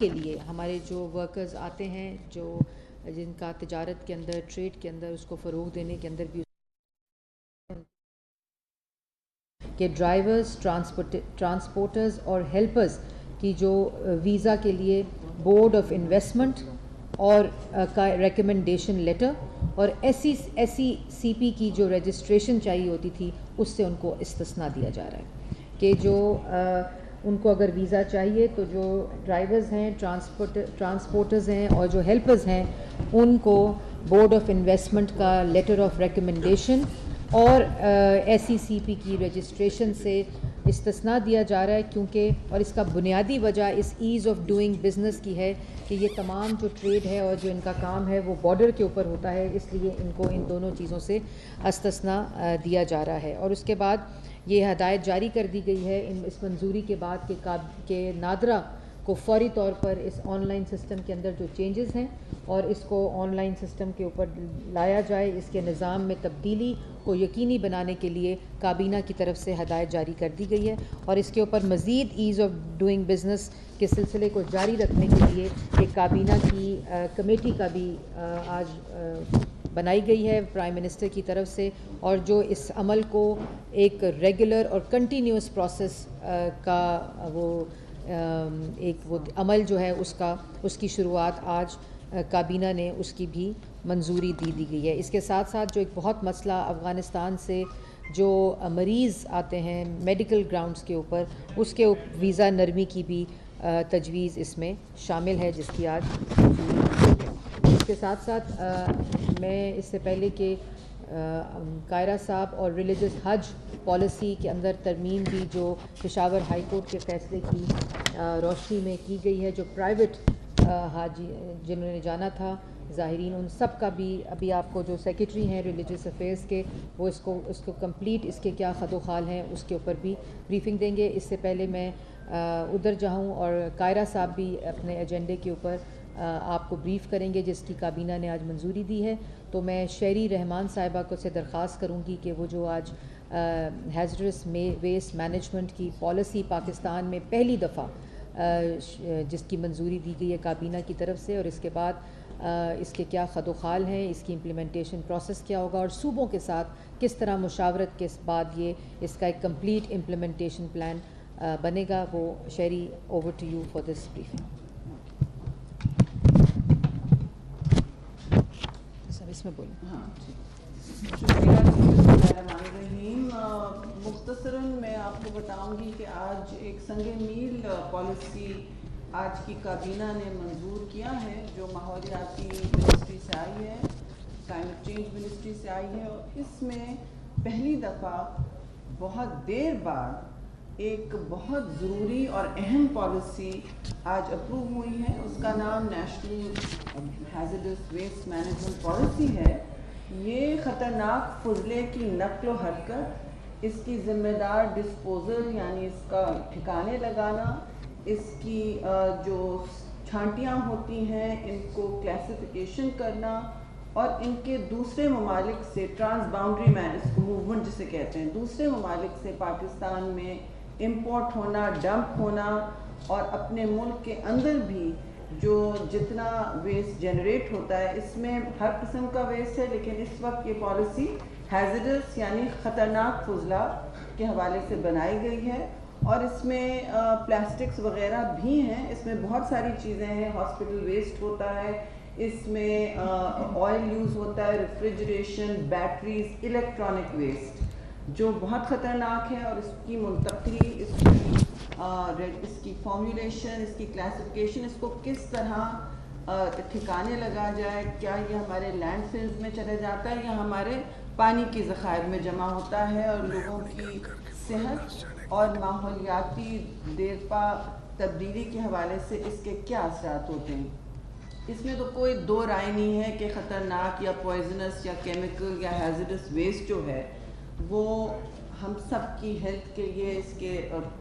کے لیے ہمارے جو ورکرز آتے ہیں جو جن کا تجارت کے اندر ٹریڈ کے اندر اس کو فروغ دینے کے اندر بھی کہ ڈرائیورز ٹرانسپورٹرز اور ہیلپرز کی جو ویزا کے لیے بورڈ آف انویسٹمنٹ اور کا ریکمنڈیشن لیٹر اور ایس سی سی پی کی جو رجسٹریشن چاہیے ہوتی تھی اس سے ان کو استثناء دیا جا رہا ہے کہ جو ان کو اگر ویزا چاہیے تو جو ڈرائیورز ہیں ٹرانسپورٹرز ہیں اور جو ہیلپرز ہیں ان کو بورڈ آف انویسٹمنٹ کا لیٹر آف ریکمنڈیشن اور ایس سی پی کی رجسٹریشن سے استثناء دیا جا رہا ہے کیونکہ اور اس کا بنیادی وجہ اس ایز آف ڈوئنگ بزنس کی ہے کہ یہ تمام جو ٹریڈ ہے اور جو ان کا کام ہے وہ بارڈر کے اوپر ہوتا ہے، اس لیے ان کو ان دونوں چیزوں سے استثناء دیا جا رہا ہے۔ اور اس کے بعد یہ ہدایت جاری کر دی گئی ہے اس منظوری کے بعد کہ نادرا کو فوری طور پر اس آن لائن سسٹم کے اندر جو چینجز ہیں اور اس کو آن لائن سسٹم کے اوپر لایا جائے، اس کے نظام میں تبدیلی کو یقینی بنانے کے لیے کابینہ کی طرف سے ہدایت جاری کر دی گئی ہے اور اس کے اوپر مزید ایز آف ڈوئنگ بزنس کے سلسلے کو جاری رکھنے کے لیے ایک کابینہ کی کمیٹی کا بھی آج بنائی گئی ہے پرائم منسٹر کی طرف سے، اور جو اس عمل کو ایک ریگولر اور کنٹینیوس پروسیس کا وہ عمل جو ہے اس کی شروعات آج کابینہ نے اس کی بھی منظوری دی گئی ہے۔ اس کے ساتھ ساتھ جو ایک بہت مسئلہ افغانستان سے جو مریض آتے ہیں میڈیکل گراؤنڈز کے اوپر، اس کے ویزا نرمی کی بھی تجویز اس میں شامل ہے جس کی آج اس کے ساتھ ساتھ میں اس سے پہلے کہ قاہرہ صاحب اور ریلیجس حج پالیسی کے اندر ترمیم بھی جو پشاور ہائی کورٹ کے فیصلے کی روشنی میں کی گئی ہے، جو پرائیویٹ حاجی جنہوں نے جانا تھا ظاہرین، ان سب کا بھی ابھی آپ کو جو سیکریٹری ہیں ریلیجس افیئرس کے وہ اس کو کمپلیٹ اس کے کیا خد و خال ہیں اس کے اوپر بھی بریفنگ دیں گے۔ اس سے پہلے میں ادھر جاؤں اور قاہرہ صاحب بھی اپنے ایجنڈے کے اوپر آپ کو بریف کریں گے جس کی کابینہ نے آج منظوری دی ہے، تو میں شہری رحمان صاحبہ کو سے درخواست کروں گی کہ وہ جو آج ہیزرس ویسٹ مینجمنٹ کی پالیسی پاکستان میں پہلی دفعہ جس کی منظوری دی گئی ہے کابینہ کی طرف سے، اور اس کے بعد اس کے کیا خد و خال ہیں، اس کی امپلیمنٹیشن پروسیس کیا ہوگا اور صوبوں کے ساتھ کس طرح مشاورت کے بعد اس کا ایک کمپلیٹ امپلیمنٹیشن پلان بنے گا، وہ شہری over to you for this briefing. اس میں بولیں۔ ہاں شکریہ بسم اللہ الرحمن الرحیم۔ مختصراً میں آپ کو بتاؤں گی کہ آج ایک سنگ میل پالیسی آج کی کابینہ نے منظور کیا ہے جو ماحولیاتی منسٹری سے آئی ہے، کلائمیٹ چینج منسٹری سے آئی ہے، اور اس میں پہلی دفعہ بہت دیر بعد ایک بہت ضروری اور اہم پالیسی آج اپروو ہوئی ہے۔ اس کا نام national hazardous waste management policy ہے۔ یہ خطرناک فضلے کی نقل و حرکت، اس کی ذمہ دار ڈسپوزل یعنی اس کا ٹھکانے لگانا، اس کی جو چھانٹیاں ہوتی ہیں ان کو کلاسیفیکیشن کرنا، اور ان کے دوسرے ممالک سے ٹرانس باؤنڈری موومنٹ جسے کہتے ہیں، دوسرے ممالک سے پاکستان میں امپورٹ ہونا، ڈمپ ہونا، اور اپنے ملک کے اندر بھی جو جتنا ویسٹ جنریٹ ہوتا ہے، اس میں ہر قسم کا ویسٹ ہے، لیکن اس وقت یہ پالیسی ہیزرڈس یعنی خطرناک فضلہ کے حوالے سے بنائی گئی ہے، اور اس میں پلاسٹکس وغیرہ بھی ہیں، اس میں بہت ساری چیزیں ہیں، ہاسپٹل ویسٹ ہوتا ہے، اس میں آئل یوز ہوتا ہے، ریفریجریشن، بیٹریز، الیکٹرانک ویسٹ جو بہت خطرناک ہے، اور اس کی منتقلی، اس کی فارمولیشن، اس کی کلاسیفیکیشن، اس کو کس طرح ٹھکانے لگا جائے، کیا یہ ہمارے لینڈ فلز میں چلے جاتا ہے یا ہمارے پانی کے ذخائر میں جمع ہوتا ہے، اور لوگوں کی صحت اور ماحولیاتی دیرپا تبدیلی کے حوالے سے اس کے کیا اثرات ہوتے ہیں۔ اس میں تو کوئی دو رائے نہیں ہے کہ خطرناک یا پوائزنس یا کیمیکل یا ہیزرڈس ویسٹ جو ہے وہ ہم سب کی ہیلتھ کے لیے اس کے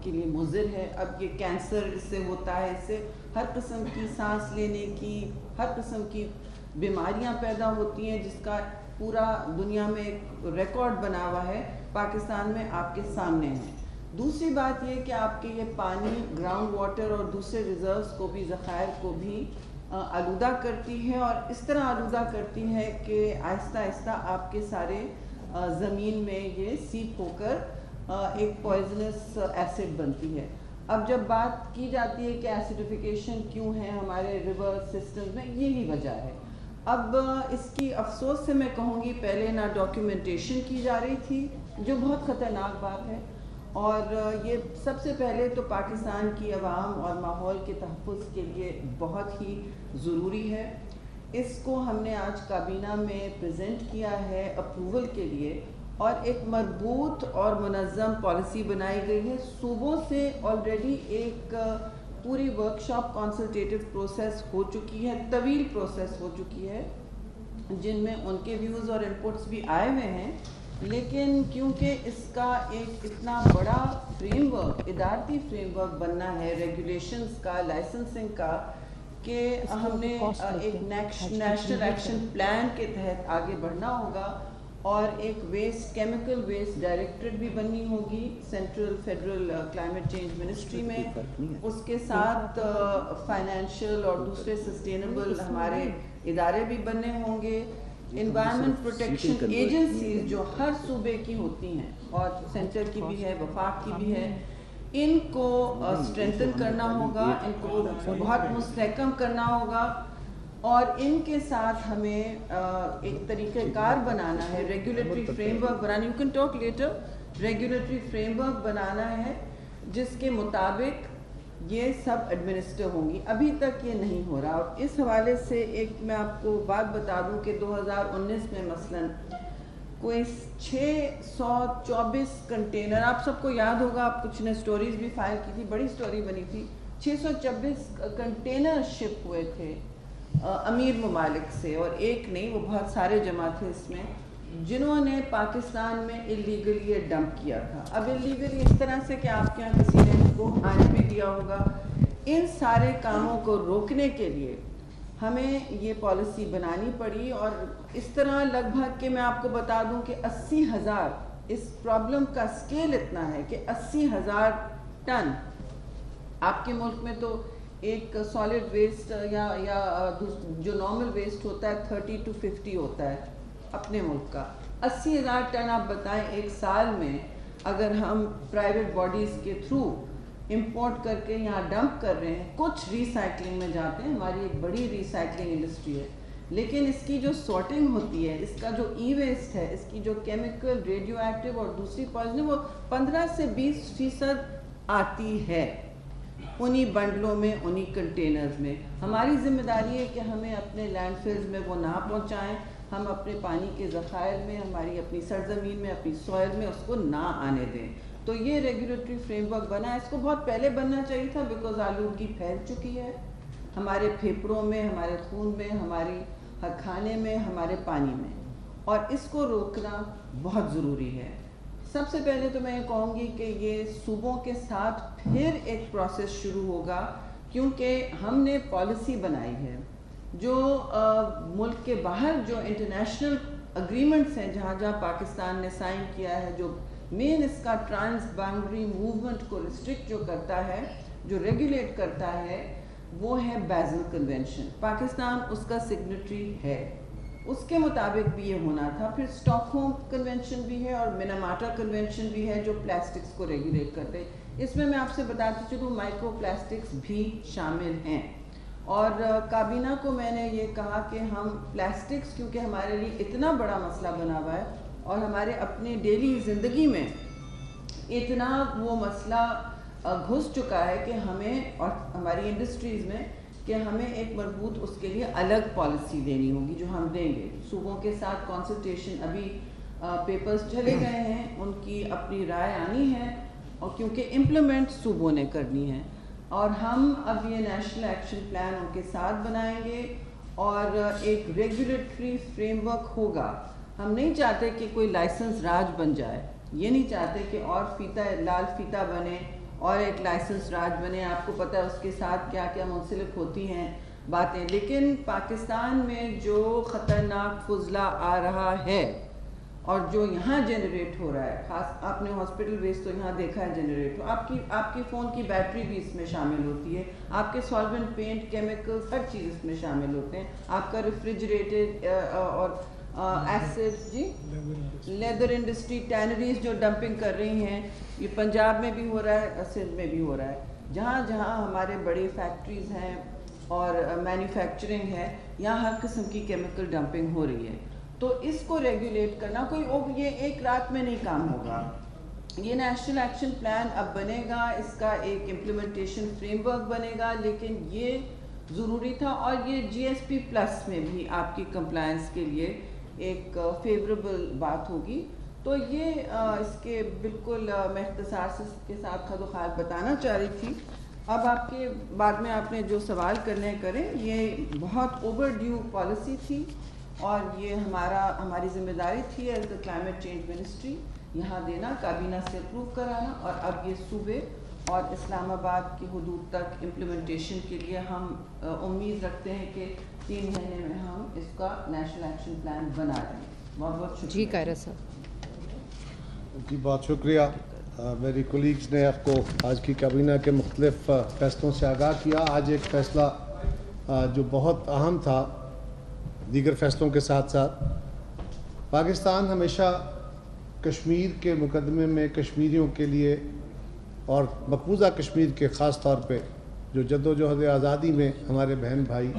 لیے مضر ہے۔ اب یہ کینسر اس سے ہوتا ہے، اس سے ہر قسم کی سانس لینے کی ہر قسم کی بیماریاں پیدا ہوتی ہیں، جس کا پورا دنیا میں ایک ریکارڈ بنا ہوا ہے، پاکستان میں آپ کے سامنے ہے۔ دوسری بات یہ کہ آپ کے یہ پانی گراؤنڈ واٹر اور دوسرے ریزروز کو بھی، ذخائر کو بھی آلودہ کرتی ہے، اور اس طرح آلودہ کرتی ہے کہ آہستہ آہستہ آپ کے سارے زمین میں یہ سیپ ہو کر ایک پوائزنس ایسڈ بنتی ہے۔ اب جب بات کی جاتی ہے کہ ایسیڈیفیکیشن کیوں ہے ہمارے ریور سسٹم میں، یہی وجہ ہے۔ اب اس کی افسوس سے میں کہوں گی پہلے نہ ڈاکیومنٹیشن کی جا رہی تھی، جو بہت خطرناک بات ہے، اور یہ سب سے پہلے تو پاکستان کی عوام اور ماحول کے تحفظ کے لیے بہت ہی ضروری ہے۔ اس کو ہم نے آج کابینہ میں پریزنٹ کیا ہے اپروول کے لیے، اور ایک مربوط اور منظم پالیسی بنائی گئی ہے۔ صوبوں سے آلریڈی ایک پوری ورکشاپ کنسلٹیٹیو پروسیس ہو چکی ہے، طویل پروسیس ہو چکی ہے، جن میں ان کے ویوز اور انپٹس بھی آئے ہوئے ہیں، لیکن کیونکہ اس کا ایک اتنا بڑا فریم ورک، ادارتی فریم ورک بننا ہے، ریگولیشنز کا، لائسنسنگ کا، کہ ہم نے ایک نیشنل ایکشن پلان کے تحت آگے بڑھنا ہوگا، اور ایک ویسٹ کیمیکل ویسٹ ڈائریکٹریٹ بھی بننی ہوگی central federal climate change ministry میں۔ اس کے ساتھ فائنینشیل اور دوسرے سسٹینیبل ہمارے ادارے بھی بننے ہوں گے۔ انوائرمنٹ پروٹیکشن ایجنسیز جو ہر صوبے کی ہوتی ہیں، اور سینٹر کی بھی ہے، وفاق کی بھی ہے، ان کو اسٹرینتھن کرنا ہوگا، ان کو بہت مستحکم کرنا ہوگا، اور ان کے ساتھ ہمیں ایک طریقہ کار بنانا ہے، ریگولیٹری فریم ورک بنانا، you can talk later, regulatory framework بنانا ہے جس کے مطابق یہ سب ایڈمنسٹر ہوں گی۔ ابھی تک یہ نہیں ہو رہا، اور اس حوالے سے ایک میں آپ کو بات بتا دوں کہ 2019 میں مثلاً کوئی 624 کنٹینر، آپ سب کو یاد ہوگا، آپ کچھ نے سٹوریز بھی فائل کی تھی، بڑی سٹوری بنی تھی، 624 کنٹینر شپ ہوئے تھے امیر ممالک سے، اور ایک نہیں، وہ بہت سارے جمع تھے اس میں، جنہوں نے پاکستان میں اللیگلی یہ ڈمپ کیا تھا۔ اب اللیگلی اس طرح سے کہ آپ کے یہاں کسی نے اس کو آنے بھی دیا ہوگا۔ ان سارے کاموں کو روکنے کے لیے ہمیں یہ پالیسی بنانی پڑی، اور اس طرح لگ بھگ کہ میں آپ کو بتا دوں کہ 80,000، اس پرابلم کا سکیل اتنا ہے کہ 80,000 ٹن آپ کے ملک میں تو ایک سالڈ ویسٹ یا جو نارمل ویسٹ ہوتا ہے 30 to 50 ہوتا ہے اپنے ملک کا، 80,000 ٹن آپ بتائیں ایک سال میں اگر ہم پرائیویٹ باڈیز کے تھرو امپورٹ کر کے یہاں ڈمپ کر رہے ہیں، کچھ ریسائکلنگ میں جاتے ہیں، ہماری ایک بڑی ریسائکلنگ انڈسٹری ہے، لیکن اس کی جو سارٹنگ ہوتی ہے، اس کا جو ای ویسٹ ہے، اس کی جو کیمیکل، ریڈیو ایکٹیو اور دوسری پوائزن، وہ 15 سے 20% آتی ہے انہی بنڈلوں میں، انہی کنٹینرز میں۔ ہماری ذمہ داری ہے کہ ہمیں اپنے لینڈ فلز میں وہ نہ پہنچائیں، ہم اپنے پانی کے ذخائر میں، ہماری اپنی سرزمین میں، اپنی سوئل میں اس کو نہ آنے دیں۔ تو یہ ریگولیٹری فریم ورک بنا ہے، اس کو بہت پہلے بننا چاہیے تھا، بیکاز آلودگی پھیل چکی ہے ہمارے پھیپھڑوں میں، ہمارے خون میں، ہماری کھانے میں، ہمارے پانی میں، اور اس کو روکنا بہت ضروری ہے۔ سب سے پہلے تو میں یہ کہوں گی کہ یہ صوبوں کے ساتھ پھر ایک پروسیس شروع ہوگا، کیونکہ ہم نے پالیسی بنائی ہے، جو ملک کے باہر جو انٹرنیشنل اگریمنٹس ہیں جہاں جہاں پاکستان نے سائن کیا ہے، جو مین اس کا ٹرانس باؤنڈری موومنٹ کو ریسٹرکٹ جو کرتا ہے، جو ریگولیٹ کرتا ہے، وہ ہے بیزل کنونشن۔ پاکستان اس کا سگنیٹری ہے، اس کے مطابق بھی یہ ہونا تھا۔ پھر اسٹاک ہوم کنونشن بھی ہے اور مناماٹا کنونشن بھی ہے جو پلاسٹکس کو ریگولیٹ کرتے ہیں۔ اس میں آپ سے بتاتی چلوں مائکرو پلاسٹکس بھی شامل ہیں، اور کابینہ کو میں نے یہ کہا کہ ہم پلاسٹکس کیونکہ ہمارے لیے اتنا بڑا مسئلہ بنا ہوا ہے، اور ہمارے اپنے ڈیلی زندگی میں اتنا وہ مسئلہ گھس چکا ہے کہ ہمیں اور ہماری انڈسٹریز میں کہ ہمیں ایک مربوط اس کے لیے الگ پالیسی دینی ہوگی جو ہم دیں گے۔ صوبوں کے ساتھ کنسلٹیشن ابھی پیپرز چلے گئے ہیں، ان کی اپنی رائے آنی ہے، اور کیونکہ امپلیمنٹ صوبوں نے کرنی ہے، اور ہم اب یہ نیشنل ایکشن پلان ان کے ساتھ بنائیں گے، اور ایک ریگولیٹری فریم ورک ہوگا۔ ہم نہیں چاہتے کہ کوئی لائسنس راج بن جائے، یہ نہیں چاہتے کہ اور فیتا لال فیتا بنے اور ایک لائسنس راج بنے۔ آپ کو پتہ ہے اس کے ساتھ کیا کیا منسلک ہوتی ہیں باتیں، لیکن پاکستان میں جو خطرناک فضلہ آ رہا ہے اور جو یہاں جنریٹ ہو رہا ہے، خاص آپ نے ہاسپٹل ویسٹ تو یہاں دیکھا ہے جنریٹ ہو، آپ کی فون کی بیٹری بھی اس میں شامل ہوتی ہے، آپ کے سالوینٹ، پینٹ، کیمیکلز، ہر چیز اس میں شامل ہوتے ہیں، آپ کا ریفریجریٹڈ اور ایسڈ، جی لیدر انڈسٹری، ٹینریز جو ڈمپنگ کر رہی ہیں، یہ پنجاب میں بھی ہو رہا ہے، سندھ میں بھی ہو رہا ہے، جہاں جہاں ہمارے بڑے فیکٹریز ہیں اور مینوفیکچرنگ ہے، یہاں ہر قسم کی کیمیکل ڈمپنگ ہو رہی ہے. تو اس کو ریگولیٹ کرنا یہ ایک رات میں نہیں کام ہوگا. یہ نیشنل ایکشن پلان اب بنے گا، اس کا ایک امپلیمنٹیشن فریم ورک بنے گا، لیکن یہ ضروری تھا، اور یہ جی ایس پی پلس میں بھی آپ کی کمپلائنس کے لیے ایک فیوریبل بات ہوگی. تو یہ اس کے بالکل میں اختصار کے ساتھ خد و خال بتانا چاہ رہی تھی. اب آپ کے بعد میں آپ نے جو سوال کرنے کریں، یہ بہت اوور ڈیو پالیسی تھی، اور یہ ہماری ذمہ داری تھی as the climate change ministry یہاں دینا، کابینہ سے اپروو کرانا، اور اب یہ صوبے اور اسلام آباد کی حدود تک امپلیمنٹیشن کے لیے ہم امید رکھتے ہیں کہ 3 مہینے میں ہم اس کا نیشنل ایکشن پلان بنا دیں. بہت بہت شکریہ. جی قاہرہ صاحب. جی بہت شکریہ. میری کولیگز نے آپ کو آج کی کابینہ کے مختلف فیصلوں سے آگاہ کیا. آج ایک فیصلہ جو بہت اہم تھا دیگر فیصلوں کے ساتھ ساتھ، پاکستان ہمیشہ کشمیر کے مقدمے میں کشمیریوں کے لیے اور مقبوضہ کشمیر کے خاص طور پہ جو جدوجہد آزادی میں ہمارے بہن بھائی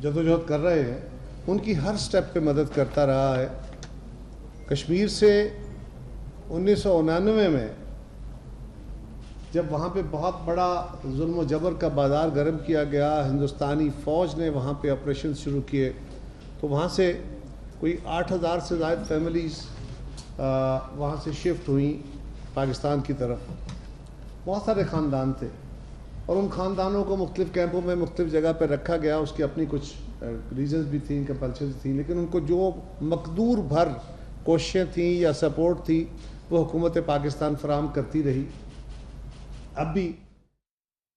جدوجہد کر رہے ہیں، ان کی ہر سٹیپ پہ مدد کرتا رہا ہے. کشمیر سے 1999 میں جب وہاں پہ بہت بڑا ظلم و جبر کا بازار گرم کیا گیا، ہندوستانی فوج نے وہاں پہ آپریشن شروع کیے، تو وہاں سے کوئی 8,000 سے زائد فیملیز وہاں سے شفٹ ہوئیں پاکستان کی طرف. بہت سارے خاندان تھے، اور ان خاندانوں کو مختلف کیمپوں میں مختلف جگہ پہ رکھا گیا. اس کی اپنی کچھ ریزنز بھی تھیں، کمپلشنز تھیں، لیکن ان کو جو مقدور بھر کوششیں تھیں یا سپورٹ تھی وہ حکومت پاکستان فراہم کرتی رہی. اب بھی